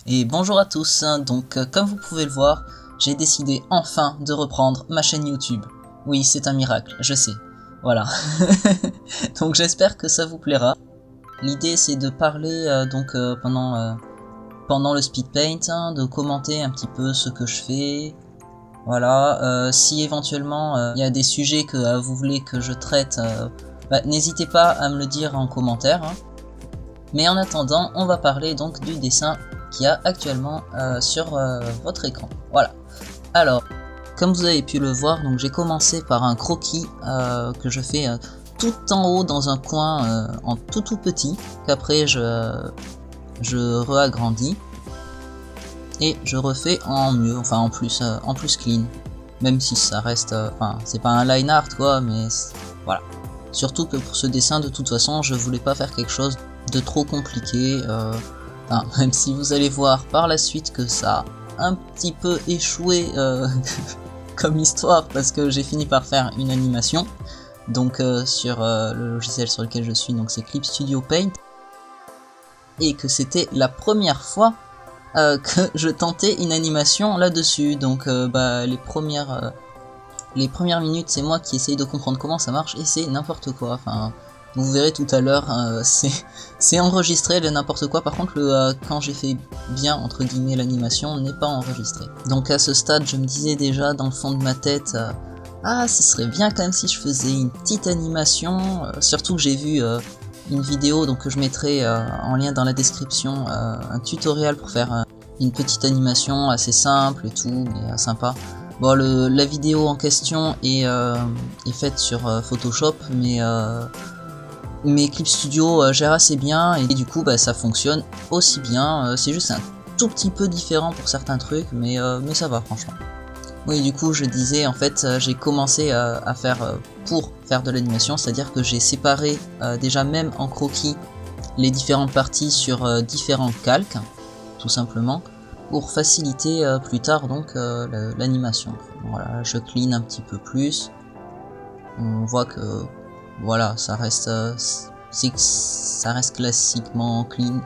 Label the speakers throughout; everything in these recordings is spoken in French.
Speaker 1: Et bonjour à tous, donc comme vous pouvez le voir, j'ai décidé enfin de reprendre ma chaîne YouTube. Oui, c'est un miracle, je sais. Voilà. Donc j'espère que ça vous plaira. L'idée c'est de parler pendant le speed paint, de commenter un petit peu ce que je fais. Voilà, si éventuellement il y a des sujets que vous voulez que je traite, n'hésitez pas à me le dire en commentaire. Mais en attendant, on va parler donc du dessin qu'il y a actuellement sur votre écran. Voilà. Alors, comme vous avez pu le voir, donc j'ai commencé par un croquis que je fais tout en haut dans un coin en tout petit, qu'après je réagrandis et je refais en mieux, enfin en plus clean. Même si ça reste, enfin c'est pas un line art quoi, mais voilà. Surtout que pour ce dessin, de toute façon, je voulais pas faire quelque chose de trop compliqué. Même si vous allez voir par la suite que ça a un petit peu échoué comme histoire, parce que j'ai fini par faire une animation. Donc sur le logiciel sur lequel je suis, donc c'est Clip Studio Paint. Et que c'était la première fois que je tentais une animation là-dessus. Donc les premières minutes, c'est moi qui essaye de comprendre comment ça marche et c'est n'importe quoi. Enfin, vous verrez tout à l'heure, c'est enregistré le n'importe quoi. Par contre, quand j'ai fait bien entre guillemets l'animation, n'est pas enregistré. Donc à ce stade, je me disais déjà dans le fond de ma tête, ah, ce serait bien quand même si je faisais une petite animation. Surtout que j'ai vu une vidéo, donc que je mettrai en lien dans la description, un tutoriel pour faire une petite animation assez simple et tout, mais sympa. Bon, la vidéo en question est faite sur Photoshop, mais Clip Studio gère assez bien et du coup ça fonctionne aussi bien. C'est juste un tout petit peu différent pour certains trucs, mais ça va franchement. Oui, du coup je disais, en fait j'ai commencé à faire pour faire de l'animation, c'est-à-dire que j'ai séparé déjà même en croquis les différentes parties sur différents calques, tout simplement, pour faciliter plus tard donc l'animation. Voilà, je clean un petit peu plus. On voit que voilà, ça reste classiquement clean.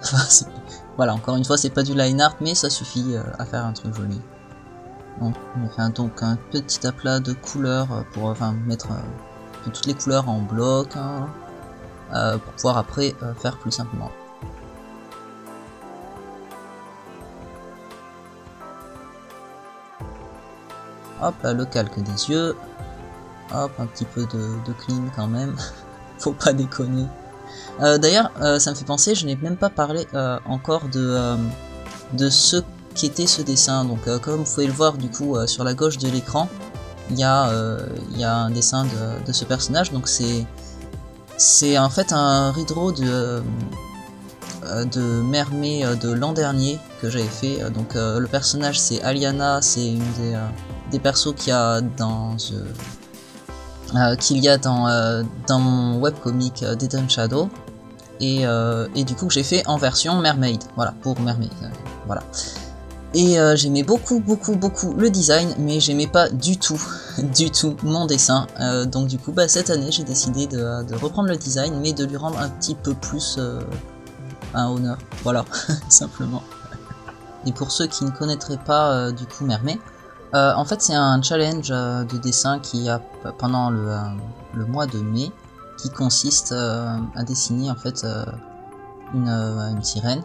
Speaker 1: Voilà, encore une fois, c'est pas du line art, mais ça suffit à faire un truc joli. Donc, on a fait donc un petit aplat de couleurs pour mettre toutes les couleurs en bloc pour pouvoir après faire plus simplement. Hop là, le calque des yeux. Hop, un petit peu de clean quand même. Faut pas déconner. D'ailleurs, ça me fait penser, je n'ai même pas parlé encore de ce qu'était ce dessin. Donc comme vous pouvez le voir du coup sur la gauche de l'écran, il y a un dessin de ce personnage. Donc c'est en fait un redraw de Mermay de l'an dernier que j'avais fait. Donc le personnage c'est Aliana, c'est une des persos qu'il y a dans dans mon webcomic Dead Shadow et du coup j'ai fait en version Mermaid, voilà, pour Mermaid, voilà. Et j'aimais beaucoup le design, mais j'aimais pas du tout mon dessin, donc du coup cette année j'ai décidé de reprendre le design, mais de lui rendre un petit peu plus un honneur, voilà, simplement. Et pour ceux qui ne connaîtraient pas du coup Mermaid, en fait c'est un challenge de dessin qui a pendant le mois de mai, qui consiste à dessiner en fait une sirène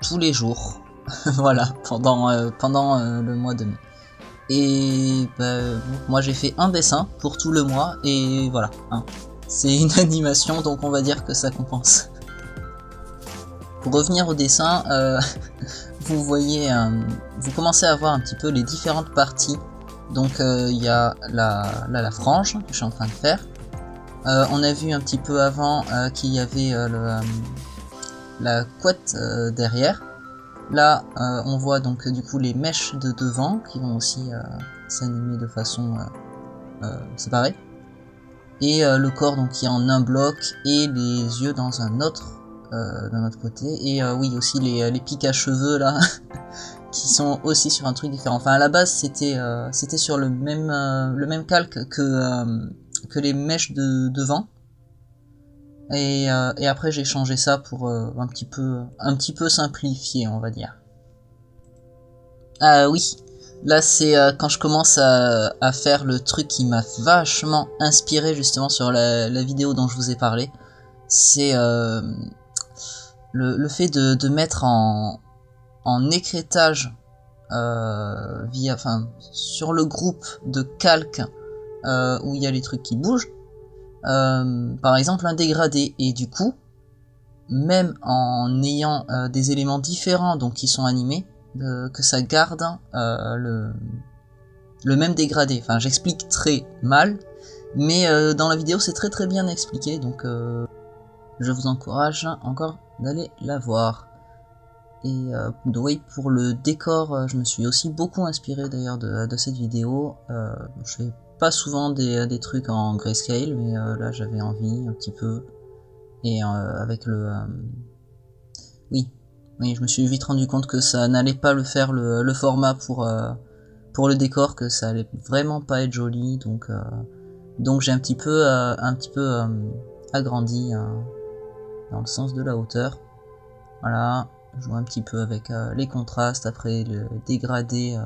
Speaker 1: tous les jours, voilà, pendant le mois de mai. Et moi j'ai fait un dessin pour tout le mois et voilà, hein. C'est une animation donc on va dire que ça compense. Pour revenir au dessin, vous voyez, vous commencez à voir un petit peu les différentes parties. Donc il y a la frange que je suis en train de faire. On a vu un petit peu avant qu'il y avait la couette derrière. Là on voit donc du coup les mèches de devant qui vont aussi s'animer de façon séparée. Et le corps donc qui est en un bloc et les yeux dans un autre d'un autre côté, et oui aussi les pics à cheveux là qui sont aussi sur un truc différent. Enfin à la base c'était sur le même calque que les mèches de devant, Et après j'ai changé ça pour un petit peu simplifier, on va dire. Ah oui, là c'est quand je commence à faire le truc qui m'a vachement inspiré justement sur la vidéo dont je vous ai parlé. C'est le fait de mettre en écrétage sur le groupe de calques où il y a les trucs qui bougent, par exemple un dégradé, et du coup même en ayant des éléments différents donc qui sont animés, que ça garde le même dégradé. Enfin, j'explique très mal, mais dans la vidéo c'est très bien expliqué, donc je vous encourage encore d'aller la voir. Et oui, pour le décor, je me suis aussi beaucoup inspiré d'ailleurs de cette vidéo. Je fais pas souvent des trucs en grayscale, mais là j'avais envie un petit peu. Et avec oui, je me suis vite rendu compte que ça n'allait pas le faire le format pour le décor, que ça allait vraiment pas être joli, donc j'ai un petit peu agrandi dans le sens de la hauteur. Voilà, jouer un petit peu avec les contrastes, après le dégradé.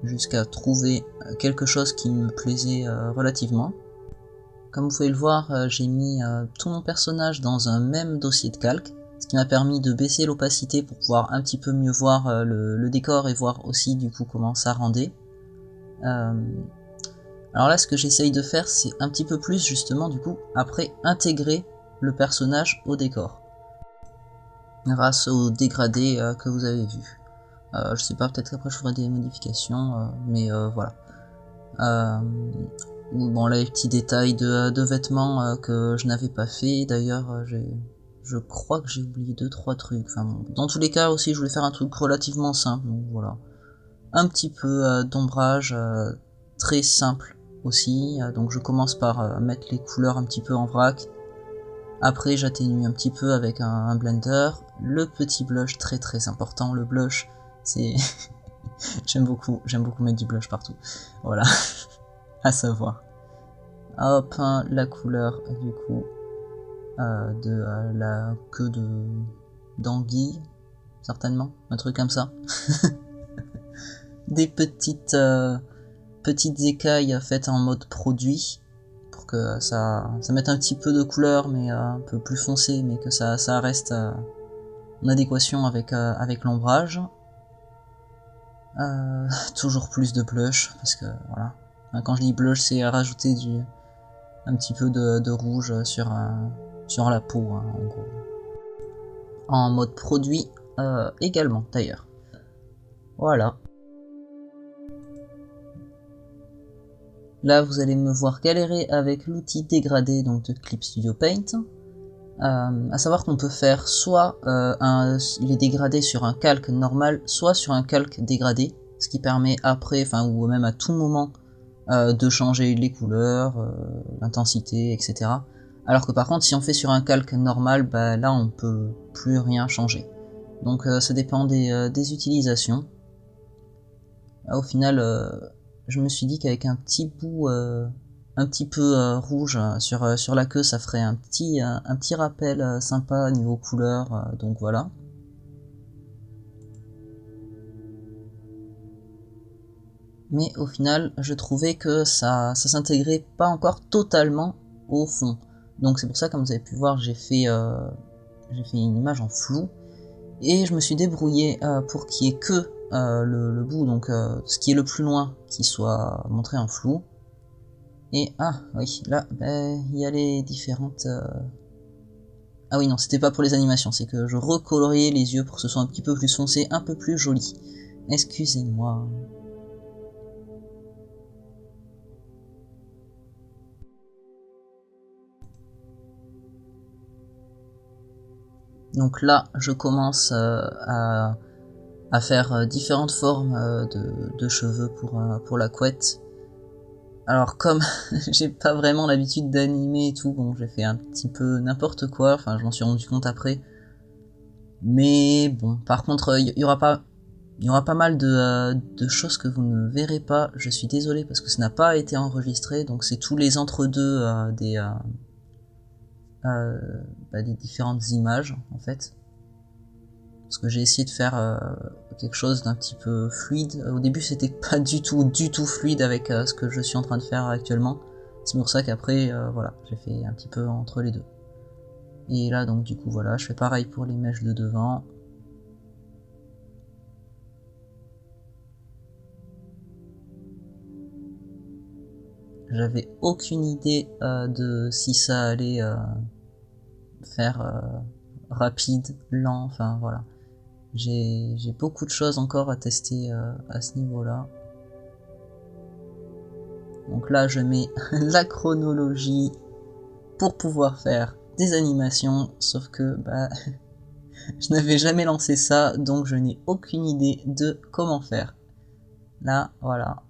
Speaker 1: Jusqu'à trouver quelque chose qui me plaisait relativement. Comme vous pouvez le voir, j'ai mis tout mon personnage dans un même dossier de calque, ce qui m'a permis de baisser l'opacité pour pouvoir un petit peu mieux voir le décor et voir aussi du coup comment ça rendait. Alors là, ce que j'essaye de faire, c'est un petit peu plus justement du coup après intégrer le personnage au décor grâce au dégradé que vous avez vu. Je sais pas, peut-être qu'après je ferai des modifications, mais voilà. Bon, là les petits détails de vêtements que je n'avais pas fait. D'ailleurs, je crois que j'ai oublié 2-3 trucs. Enfin, bon, dans tous les cas aussi, je voulais faire un truc relativement simple, donc voilà. Un petit peu d'ombrage, très simple aussi. Donc je commence par mettre les couleurs un petit peu en vrac. Après, j'atténue un petit peu avec un blender. Le petit blush, très important. Le blush, c'est j'aime beaucoup mettre du blush partout. Voilà, à savoir. Hop, la couleur du coup de la queue d'anguille, certainement, un truc comme ça. Des petites écailles faites en mode produit pour que ça mette un petit peu de couleur, mais un peu plus foncé, mais que ça reste en adéquation avec l'ombrage. Toujours plus de blush, parce que voilà, quand je dis blush, c'est rajouter un petit peu de rouge sur la peau, hein, en gros. En mode produit également d'ailleurs. Voilà. Là vous allez me voir galérer avec l'outil dégradé donc de Clip Studio Paint. À savoir qu'on peut faire soit les dégradés sur un calque normal, soit sur un calque dégradé, ce qui permet après, enfin ou même à tout moment, de changer les couleurs, l'intensité, etc. Alors que par contre si on fait sur un calque normal, bah là on peut plus rien changer. Donc ça dépend des utilisations. Au final, je me suis dit qu'avec un petit bout un petit peu rouge sur la queue, ça ferait un petit rappel sympa niveau couleur, donc voilà. Mais au final, je trouvais que ça s'intégrait pas encore totalement au fond. Donc c'est pour ça, comme vous avez pu voir, j'ai fait une image en flou. Et je me suis débrouillé pour qu'il y ait que le bout, donc ce qui est le plus loin, qui soit montré en flou. Et oui, là, il y a les différentes... Ah oui, non, c'était pas pour les animations, c'est que je recoloriais les yeux pour que ce soit un petit peu plus foncé, un peu plus joli. Excusez-moi. Donc là, je commence à faire différentes formes de cheveux pour la couette. Alors comme j'ai pas vraiment l'habitude d'animer et tout, bon j'ai fait un petit peu n'importe quoi, enfin je m'en suis rendu compte après. Mais bon, par contre il y aura pas Il y aura pas mal de choses que vous ne verrez pas, je suis désolé parce que ça n'a pas été enregistré, donc c'est tous les entre-deux des différentes images en fait. Parce que j'ai essayé de faire quelque chose d'un petit peu fluide. Au début c'était pas du tout fluide avec ce que je suis en train de faire actuellement. C'est pour ça qu'après voilà, j'ai fait un petit peu entre les deux. Et là donc du coup voilà, je fais pareil pour les mèches de devant. J'avais aucune idée de si ça allait faire rapide, lent, enfin voilà. J'ai beaucoup de choses encore à tester à ce niveau-là. Donc là je mets la chronologie pour pouvoir faire des animations, sauf que bah je n'avais jamais lancé ça, donc je n'ai aucune idée de comment faire. Là, voilà.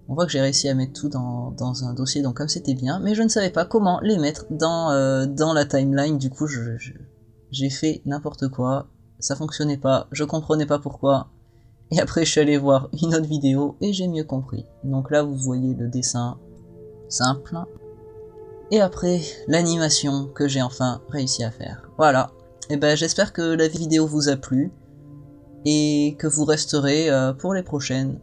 Speaker 1: On voit que j'ai réussi à mettre tout dans un dossier, donc comme c'était bien, mais je ne savais pas comment les mettre dans la timeline, du coup j'ai fait n'importe quoi, ça fonctionnait pas, je comprenais pas pourquoi, et après je suis allé voir une autre vidéo et j'ai mieux compris. Donc là vous voyez le dessin simple, et après l'animation que j'ai enfin réussi à faire. Voilà, et ben j'espère que la vidéo vous a plu, et que vous resterez pour les prochaines.